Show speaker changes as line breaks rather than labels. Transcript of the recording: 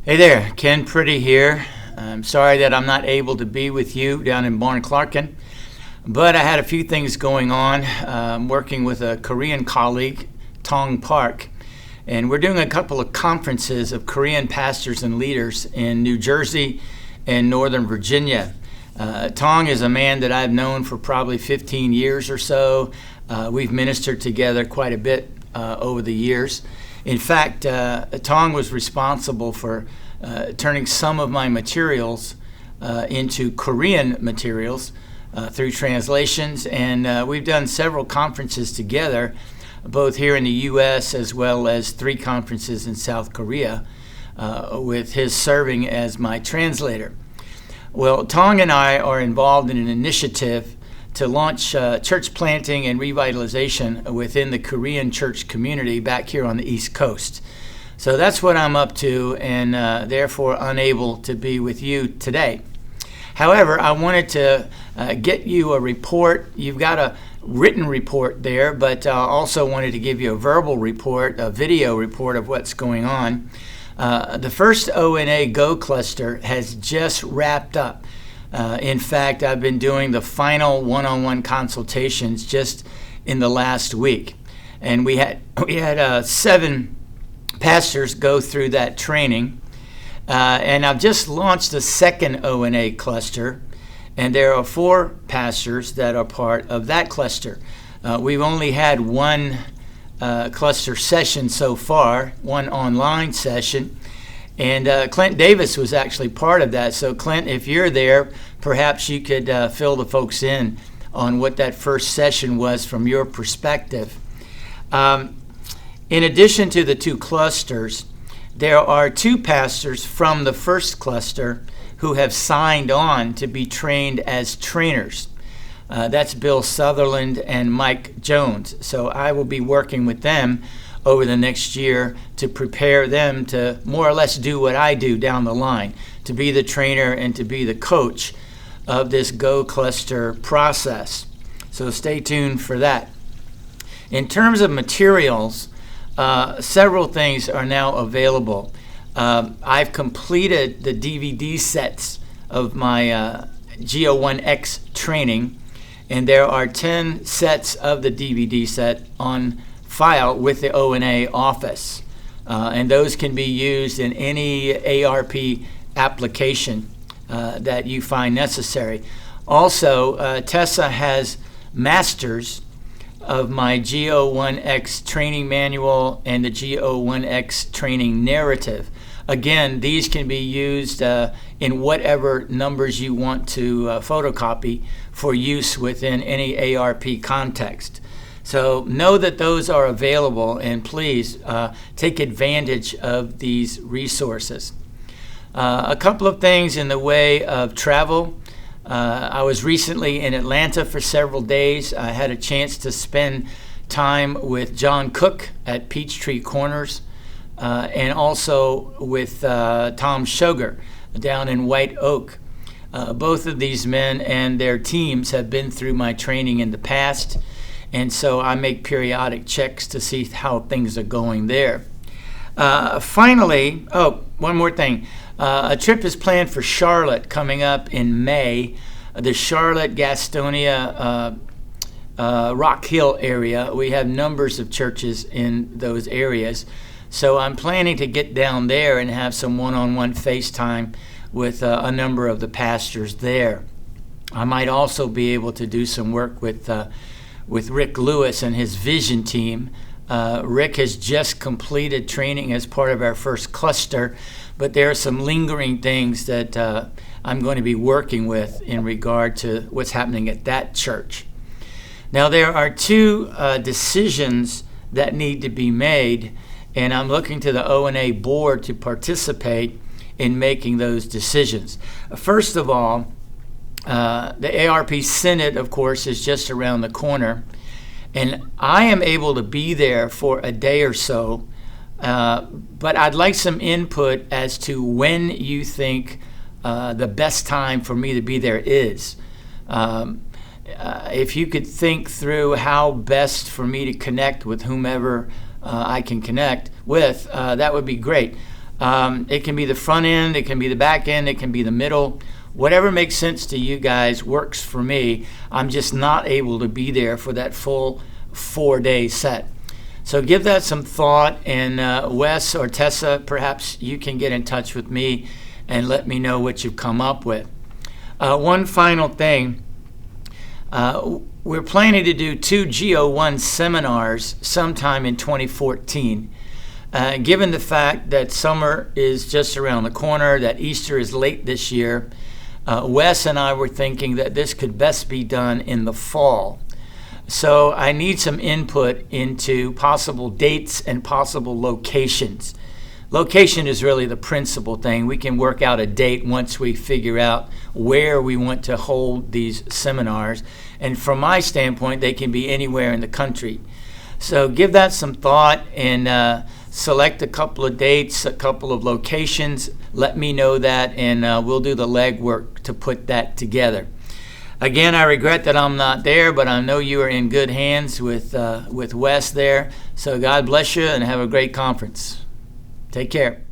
Hey there, Ken Priddy here. I'm sorry that I'm not able to be with you down in Barn-Clarkin, but I had a few things going on. I'm working with a Korean colleague, Tong Park, and we're doing a couple of conferences of Korean pastors and leaders in New Jersey and Northern Virginia. Tong is a man that I've known for probably 15 years or so. We've ministered together quite a bit over the years. In fact, Tong was responsible for turning some of my materials into Korean materials through translations, and we've done several conferences together, both here in the U.S. as well as 3 conferences in South Korea, with his serving as my translator. Well, Tong and I are involved in an initiative to launch church planting and revitalization within the Korean church community back here on the East Coast. So that's what I'm up to, and therefore unable to be with you today. However, I wanted to get you a report. You've got a written report there, but also wanted to give you a verbal report, a video report of what's going on. The first ONA Go cluster has just wrapped up. In fact, I've been doing the final one-on-one consultations just in the last week, and we had 7 pastors go through that training, and I've just launched the second ONA cluster, and there are 4 pastors that are part of that cluster. We've only had one cluster session so far, one online session. And Clint Davis was actually part of that. So Clint, if you're there, perhaps you could fill the folks in on what that first session was from your perspective. In addition to the 2 clusters, there are 2 pastors from the first cluster who have signed on to be trained as trainers. That's Bill Sutherland and Mike Jones. So I will be working with them over the next year to prepare them to more or less do what I do down the line, to be the trainer and to be the coach of this Go cluster process. So stay tuned for that. In terms of materials, several things are now available. I've completed the DVD sets of my GO1X training, and there are 10 sets of the DVD set on file with the ONA office, and those can be used in any ARP application that you find necessary. Also, Tessa has masters of my GO1X training manual and the GO1X training narrative. Again, these can be used in whatever numbers you want to photocopy for use within any ARP context. So know that those are available, and please take advantage of these resources. A couple of things in the way of travel. I was recently in Atlanta for several days. I had a chance to spend time with John Cook at Peachtree Corners, and also with Tom Sugar down in White Oak. Both of these men and their teams have been through my training in the past, and so I make periodic checks to see how things are going there. Finally, one more thing. A trip is planned for Charlotte coming up in May. The Charlotte, Gastonia, Rock Hill area. We have numbers of churches in those areas. So I'm planning to get down there and have some one-on-one FaceTime with a number of the pastors there. I might also be able to do some work with Rick Lewis and his vision team. Rick has just completed training as part of our first cluster, but there are some lingering things that I'm going to be working with in regard to what's happening at that church. Now, there are 2 decisions that need to be made, and I'm looking to the ONA board to participate in making those decisions. First of all, the ARP Synod, of course, is just around the corner, and I am able to be there for a day or so, but I'd like some input as to when you think the best time for me to be there is. If you could think through how best for me to connect with whomever I can connect with, that would be great. It can be the front end, it can be the back end, it can be the middle. Whatever makes sense to you guys works for me. I'm just not able to be there for that full 4-day set. So give that some thought, and Wes or Tessa, perhaps you can get in touch with me and let me know what you've come up with. One final thing. We're planning to do 2 GO1 seminars sometime in 2014. Given the fact that summer is just around the corner, that Easter is late this year, Wes and I were thinking that this could best be done in the fall. So I need some input into possible dates and possible locations. Location is really the principal thing. We can work out a date once we figure out where we want to hold these seminars. And from my standpoint, they can be anywhere in the country. So give that some thought and select a couple of dates, a couple of locations. Let me know that, and we'll do the legwork to put that together. Again, I regret that I'm not there, but I know you are in good hands with Wes there. So God bless you and have a great conference. Take care.